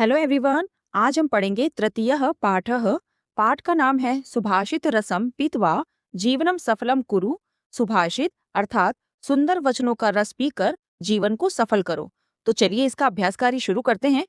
Hello everyone. आज हम पढ़ेंगे तृतीयः पाठः। पाठ का नाम है सुभाषित रसम पीत्वा जीवनम सफलम कुरु। सुभाषित अर्थात सुंदर वचनों का रस पीकर जीवन को सफल करो। तो चलिए इसका अभ्यास कार्य शुरू करते हैं।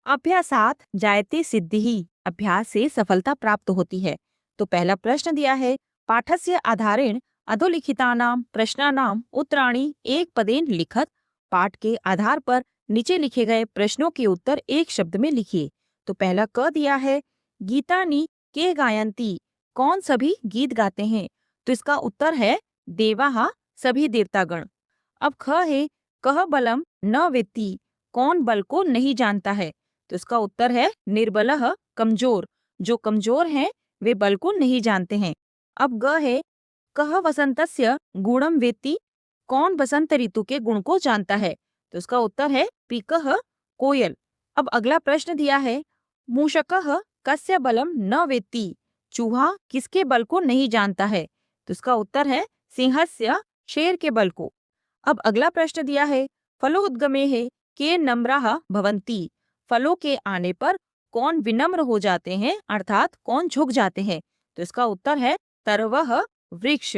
अभ्यासात जायते सिद्धिः, अभ्यास से सफलता प्राप्त होती है। तो पहला प्रश्न दिया है, पाठस्य आधारेण अधोलिखितानां प्रश्नानां उत्तराणि एक पदेन लिखत। पाठ के आधार पर नीचे लिखे गए प्रश्नों के उत्तर एक शब्द में लिखिए। तो पहला क दिया है, गीतानी के गायंती, कौन सभी गीत गाते हैं। तो इसका उत्तर है देवाः, सभी देवतागण। अब ख है, कह बलम न वेत्ति, कौन बल को नहीं जानता है। तो इसका उत्तर है निर्बलः, कमजोर, जो कमजोर हैं वे बल को नहीं जानते हैं। अब ग है, कह वसंतस्य गुणम वेत्ति, कौन बसंत ऋतु के गुण को जानता है। तो इसका उत्तर है पीकः, कोयल। अब अगला प्रश्न दिया है, मूषकः कस्य बलम न वेत्ति, चूहा किसके बल को नहीं जानता है। तो इसका उत्तर है सिंहस्य, शेर के बल को। अब अगला प्रश्न दिया है, फलोद्गमे है के नम्राः भवन्ति, फलों के आने पर कौन विनम्र हो जाते हैं अर्थात कौन झुक जाते हैं। तो इसका उत्तर है तरवः, वृक्ष।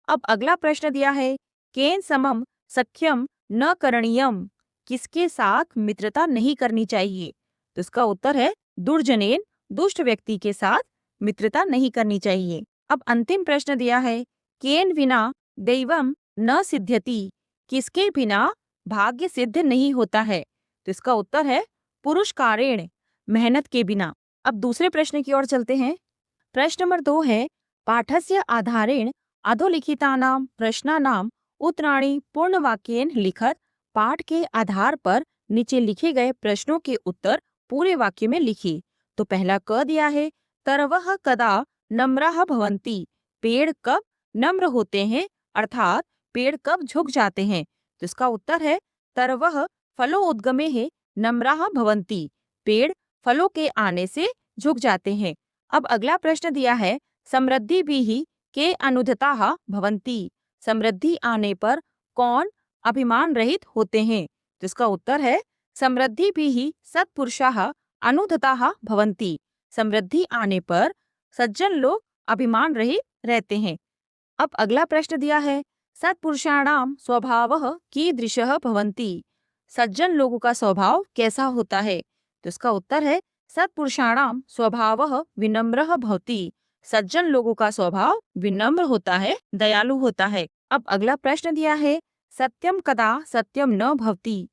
अब अगला प्रश्न दिया है, केन समम सख्यम न करणीयम, किसके साथ मित्रता नहीं करनी चाहिए। तो इसका उत्तर है दुर्जनेन, दुष्ट व्यक्ति के साथ मित्रता नहीं करनी चाहिए। अब अंतिम प्रश्न दिया है, केन विना दैवम न सिद्ध्यति, किसके बिना भाग्य सिद्ध नहीं होता है। तो इसका उत्तर है पुरुषकारेण, मेहनत के बिना। अब दूसरे प्रश्न की ओर चलते हैं। प्रश्न नंबर 2 है, पाठस्य आधारेण अधोलिखितानां प्रश्नानां उत्तराणि पूर्णवाक्येन लिखत। पाठ के आधार पर नीचे लिखे गए प्रश्नों के उत्तर पूरे वाक्य में लिखिए। तो पहला क दिया है, तरवः कदा नम्राः भवन्ति, पेड़ कब नम्र होते हैं अर्थात पेड़ कब झुक जाते हैं। तो इसका उत्तर है तरवः फलोद्गमे है नम्राः भवन्ति, पेड़ फलों के आने से झुक जाते हैं। अब अगला प्रश्न दिया है, समृद्धि भी के अनुद्धताः भवन्ति, समृद्धि आने पर कौन अभिमान रहित होते हैं। तो इसका उत्तर है समृद्धि भी सत्पुरुषाः अनुद्धताः भवन्ति, समृद्धि आने पर सज्जन लोग अभिमान रहित रहते हैं। अब अगला प्रश्न दिया है, सत्पुरुषाणाम स्वभावः कीदृशः भवन्ति, सज्जन लोगों का स्वभाव कैसा होता है। तो इसका उत्तर है सत्पुरुषाणाम स्वभावः विनम्रः भवति, सज्जन लोगों का स्वभाव विनम्र होता है, दयालु होता है। अब अगला प्रश्न दिया है, सत्यम कदा सत्यम न भवति,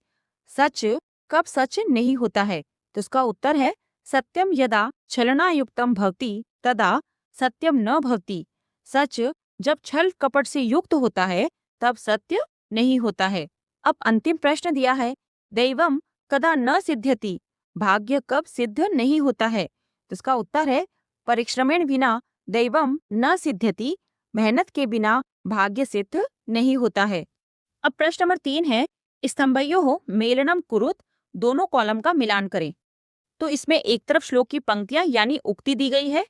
सच कब सच नहीं होता है। तो इसका उत्तर है सत्यम यदा छलनायुक्तम भवति तदा सत्यम न भवति, सच जब छल कपट से युक्त होता है तब सत्य नहीं होता है। अब अंतिम प्रश्न दिया है, दैवम कदा न सिद्ध्यति, भाग्य कब सिद्ध नहीं होता है। तो इसका उत्तर है परिश्रमेण विना दैवम न सिद्ध्यति, मेहनत के बिना भाग्य सिद्ध नहीं होता है। अब प्रश्न नंबर 3 है, स्तंभयोः मेलनम कुरुत, दोनों कॉलम का मिलान करें। तो इसमें एक तरफ श्लोक की पंक्तियां यानी उक्ति दी गई है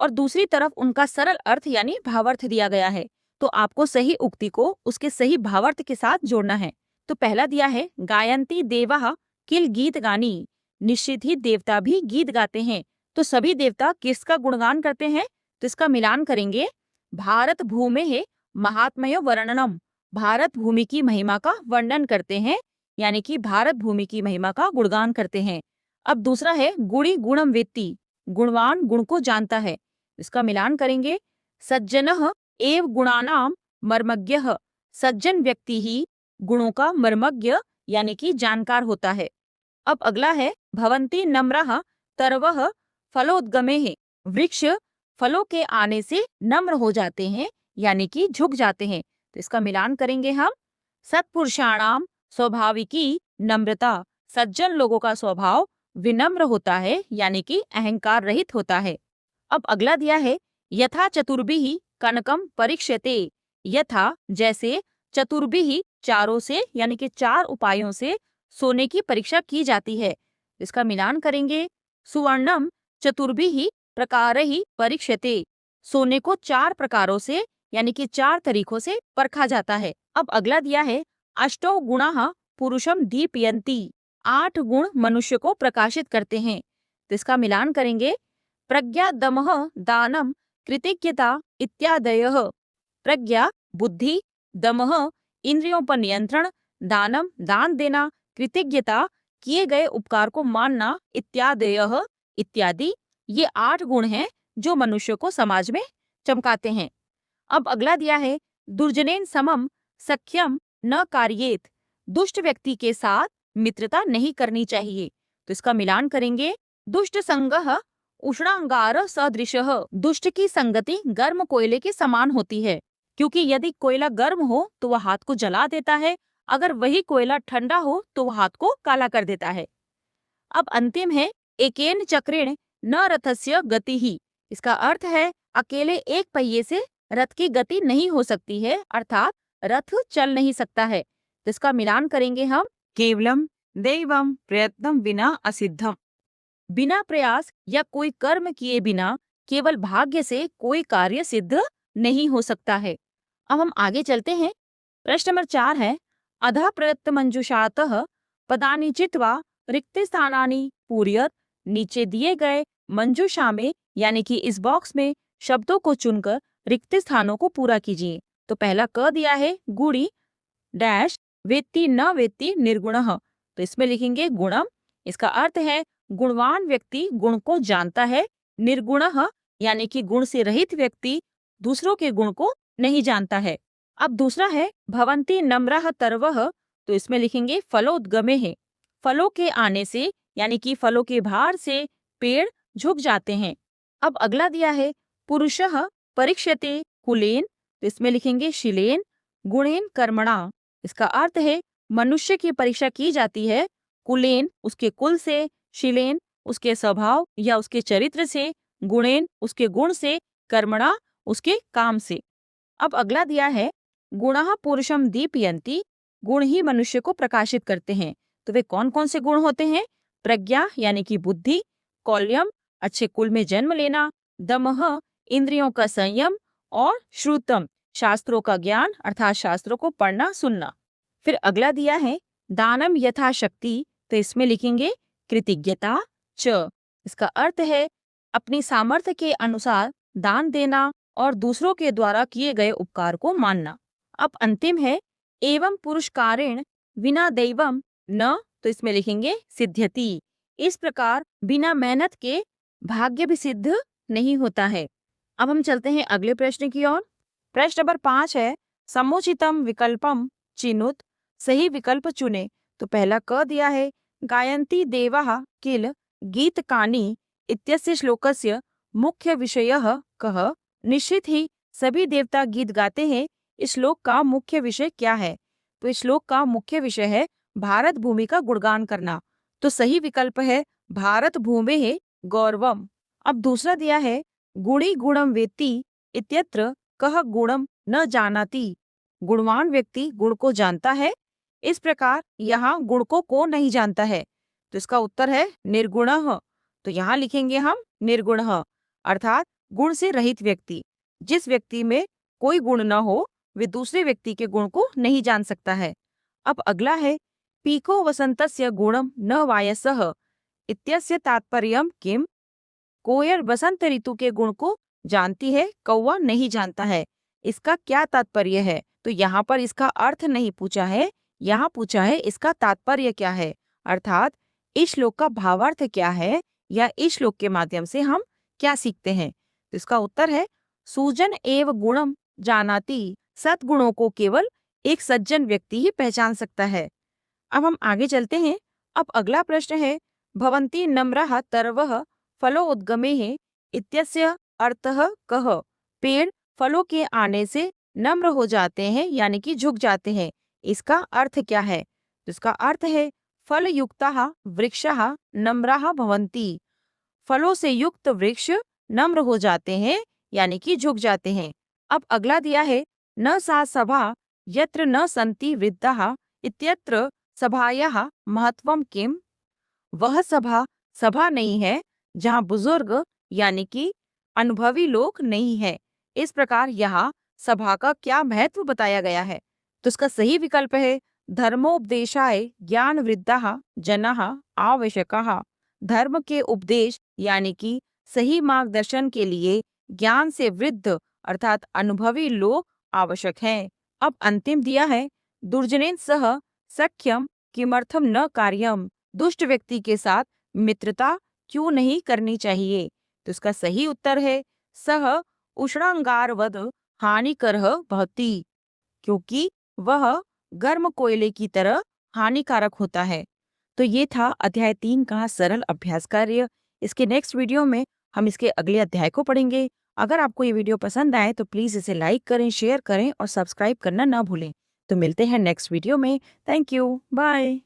और दूसरी तरफ उनका सरल अर्थ यानी भावार्थ दिया गया है। तो आपको सही उक्ति को उसके सही भावार्थ के साथ जोड़ना है। तो पहला दिया है, गायंती देवाः किल गीत गानी, निश्चित ही देवता भी गीत गाते हैं। तो सभी देवता किसका गुणगान करते हैं। तो इसका मिलान करेंगे, भारत भूमेः महात्म्यो वर्णनम, भारत भूमि की महिमा का वर्णन करते हैं, यानी कि भारत भूमि की महिमा का गुणगान करते हैं। अब दूसरा है, गुणी गुणम वेत्ति, गुणवान गुण को जानता है। इसका मिलान करेंगे, सज्जनः एव गुणानाम मर्मज्ञः, सज्जन व्यक्ति ही गुणों का मर्मज्ञ यानी कि जानकार होता है। अब अगला है, भवन्ति नम्राः तरवः फलोद्गमे है, वृक्ष फलों के आने से नम्र हो जाते हैं यानी कि झुक जाते हैं। तो इसका मिलान करेंगे हम, सत्पुरुषाणाम स्वाभाविकी नम्रता, सज्जन लोगों का स्वभाव विनम्र होता है यानी कि अहंकार रहित होता है। अब अगला दिया है, यथा चतुर्भिः कनकम परीक्ष्यते, यथा जैसे, चतुर्भिः चारों से यानी कि 4 उपायों से सोने की परीक्षा की जाती है। इसका मिलान करेंगे, सुवर्णम चतुर्भिः प्रकारैः परीक्ष्यते, सोने को 4 प्रकारों से यानी कि 4 तरीकों से परखा जाता है। अब अगला दिया है, अष्टौ गुणाः पुरुषम दीपयन्ति, 8 गुण मनुष्य को प्रकाशित करते हैं। तो इसका मिलान करेंगे। प्रज्ञा, दमः, दानम, कृतज्ञता इत्यादयः। प्रज्ञा बुद्धि, दमः इंद्रियों पर नियंत्रण, दानम दान देना, कृतज्ञता किए गए उपकार को मानना, इत्यादयः इत्यादि, ये 8 गुण हैं जो मनुष्य को समाज में चमकाते हैं। अब अगला दिया है, दुर्जनेन समम सख्यम न कार्येत। दुष्ट व्यक्ति के साथ मित्रता नहीं करनी चाहिए। तो इसका मिलान करेंगे। दुष्ट संगः उष्णांगार सदृशः। दुष्ट की संगति गर्म कोयले के समान होती है, क्योंकि यदि कोयला गर्म हो तो वह हाथ को जला देता है, अगर वही कोयला ठंडा हो तो वह हाथ को काला कर देता है। अब अंतिम है, एकेन चक्रेण न रथस्य गति ही। इसका अर्थ है अकेले एक पहिए से रथ की गति नहीं हो सकती है, अर्थात रथ चल नहीं सकता है। तो इसका मिलान करेंगे हम। केवलम दैवम प्रयत्नम विना असिद्धम। बिना प्रयास या कोई कर्म किए बिना केवल भाग्य से कोई कार्य सिद्ध नहीं हो सकता है। अब हम आगे चलते हैं। प्रश्न नंबर 4 है, अधः प्रयत्न मंजुषातः पदानि चित्वा रिक्त स्थानानि पूरयत। नीचे दिए गए मंजूषा में यानी कि इस बॉक्स में शब्दों को चुनकर रिक्त स्थानों को पूरा कीजिए। तो पहला क दिया है, गुणी डैश वेत्ति न वेत्ति निर्गुणः। तो इसमें लिखेंगे गुणम। इसका अर्थ है गुणवान व्यक्ति गुण को जानता है, निर्गुणः यानी कि गुण से रहित व्यक्ति दूसरों के गुण को नहीं जानता है। अब दूसरा है, भवन्ति नम्रः तरवः। तो इसमें लिखेंगे फलोद्गमे है। फलों के आने से यानी कि फलों के भार से पेड़ झुक जाते हैं। अब अगला दिया है, पुरुषः परीक्षते कुलेन। तो इसमें लिखेंगे शिलेन गुणेन कर्मणा। इसका अर्थ है मनुष्य की परीक्षा की जाती है कुलेन उसके कुल से, शिलेन उसके स्वभाव या उसके चरित्र से, गुणेन उसके गुण से, कर्मणा उसके काम से। अब अगला दिया है, गुणः पुरुषम दीपयन्ति। गुण ही मनुष्य को प्रकाशित करते हैं। तो वे कौन कौन से गुण होते हैं? प्रज्ञा यानी कि बुद्धि, कौल्यम अच्छे कुल में जन्म लेना, दमः इंद्रियों का संयम, और श्रुतम शास्त्रों का ज्ञान अर्थात शास्त्रों को पढ़ना सुनना। फिर अगला दिया है, दानम यथाशक्ति। तो इसमें लिखेंगे कृतज्ञता च। इसका अर्थ है अपनी सामर्थ्य के अनुसार दान देना और दूसरों के द्वारा किए गए उपकार को मानना। अब अंतिम है, एवं पुरुषकारेण विना दैवम न। तो इसमें लिखेंगे सिद्ध्यति। इस प्रकार बिना मेहनत के भाग्य भी सिद्ध नहीं होता है। अब हम चलते हैं अगले प्रश्न की ओर। प्रश्न नंबर 5 है, समुचितम विकल्पम चिनुत। सही विकल्प चुने। तो पहला क दिया है, गायन्ति देवाः किल गीतकानि इत्यस्य श्लोकस्य मुख्य विषयः कः। निश्चित ही सभी देवता गीत गाते हैं। इस श्लोक का मुख्य विषय क्या है? तो इस श्लोक का मुख्य विषय है भारत भूमि का गुणगान करना। तो सही विकल्प है भारत भूमेः गौरवम। अब दूसरा दिया है, गुणी गुणम वेत्ति इत्यत्र कः गुणम न जानाति। गुणवान व्यक्ति गुण को जानता है, इस प्रकार यहाँ गुण को कौन नहीं जानता है? तो इसका उत्तर है निर्गुणः। तो यहाँ लिखेंगे हम निर्गुणः अर्थात गुण से रहित व्यक्ति। जिस व्यक्ति में कोई गुण न हो वे दूसरे व्यक्ति के गुण को नहीं जान सकता है। अब अगला है, पीको वसंतस्य गुणम न वायसः इत्यस्य तात्पर्यम किम। कोयल बसंत ऋतु के गुण को जानती है, कौवा नहीं जानता है। इसका क्या तात्पर्य है? तो यहाँ पर इसका अर्थ नहीं पूछा है, यहाँ पूछा है इसका तात्पर्य क्या है, अर्थात इस श्लोक का भावार्थ क्या है या इस श्लोक के माध्यम से हम क्या सीखते हैं। तो इसका उत्तर है, सुजन एव गुणम जानाति। सद्गुणों को केवल एक सज्जन व्यक्ति ही पहचान सकता है। अब हम आगे चलते हैं। अब अगला प्रश्न है, भवन्ति नम्रः तरवः फलोद्गमेः इत्यस्य अर्थः कः। पेड़ फलों के आने से नम्र हो जाते हैं यानी कि झुक जाते हैं। इसका अर्थ क्या है? तो इसका अर्थ है फलयुक्ताः वृक्षाः नम्राः भवन्ति। फलों से युक्त वृक्ष नम्र हो जाते हैं यानी कि झुक जाते हैं। अब अगला दिया है, न सा सभा यत्र न सन्ति वृद्धाः इत्यत्र सभायाः महत्वम किम। वह सभा नहीं है जहाँ बुजुर्ग यानी कि अनुभवी लोग नहीं है। इस प्रकार यहाँ सभा का क्या महत्व बताया गया है? तो इसका सही विकल्प है धर्मोपदेशाय ज्ञान वृद्धा जनाः आवश्यकाः। धर्म के उपदेश यानी कि सही मार्गदर्शन के लिए ज्ञान से वृद्ध अर्थात अनुभवी लोग आवश्यक हैं। अब अंतिम दिया है, दुर्जनेन सह सख्यम किमर्थम न कार्यम। दुष्ट व्यक्ति के साथ मित्रता क्यों नहीं करनी चाहिए? तो इसका सही उत्तर है सह उष्णांगारवद हानिकरः भवति, क्योंकि वह गर्म कोयले की तरह हानिकारक होता है। तो ये था अध्याय 3 का सरल अभ्यास कार्य। इसके नेक्स्ट वीडियो में हम इसके अगले अध्याय को पढ़ेंगे। अगर आपको ये वीडियो पसंद आए तो प्लीज़ इसे लाइक करें, शेयर करें और सब्सक्राइब करना ना भूलें। तो मिलते हैं नेक्स्ट वीडियो में। Thank you, bye.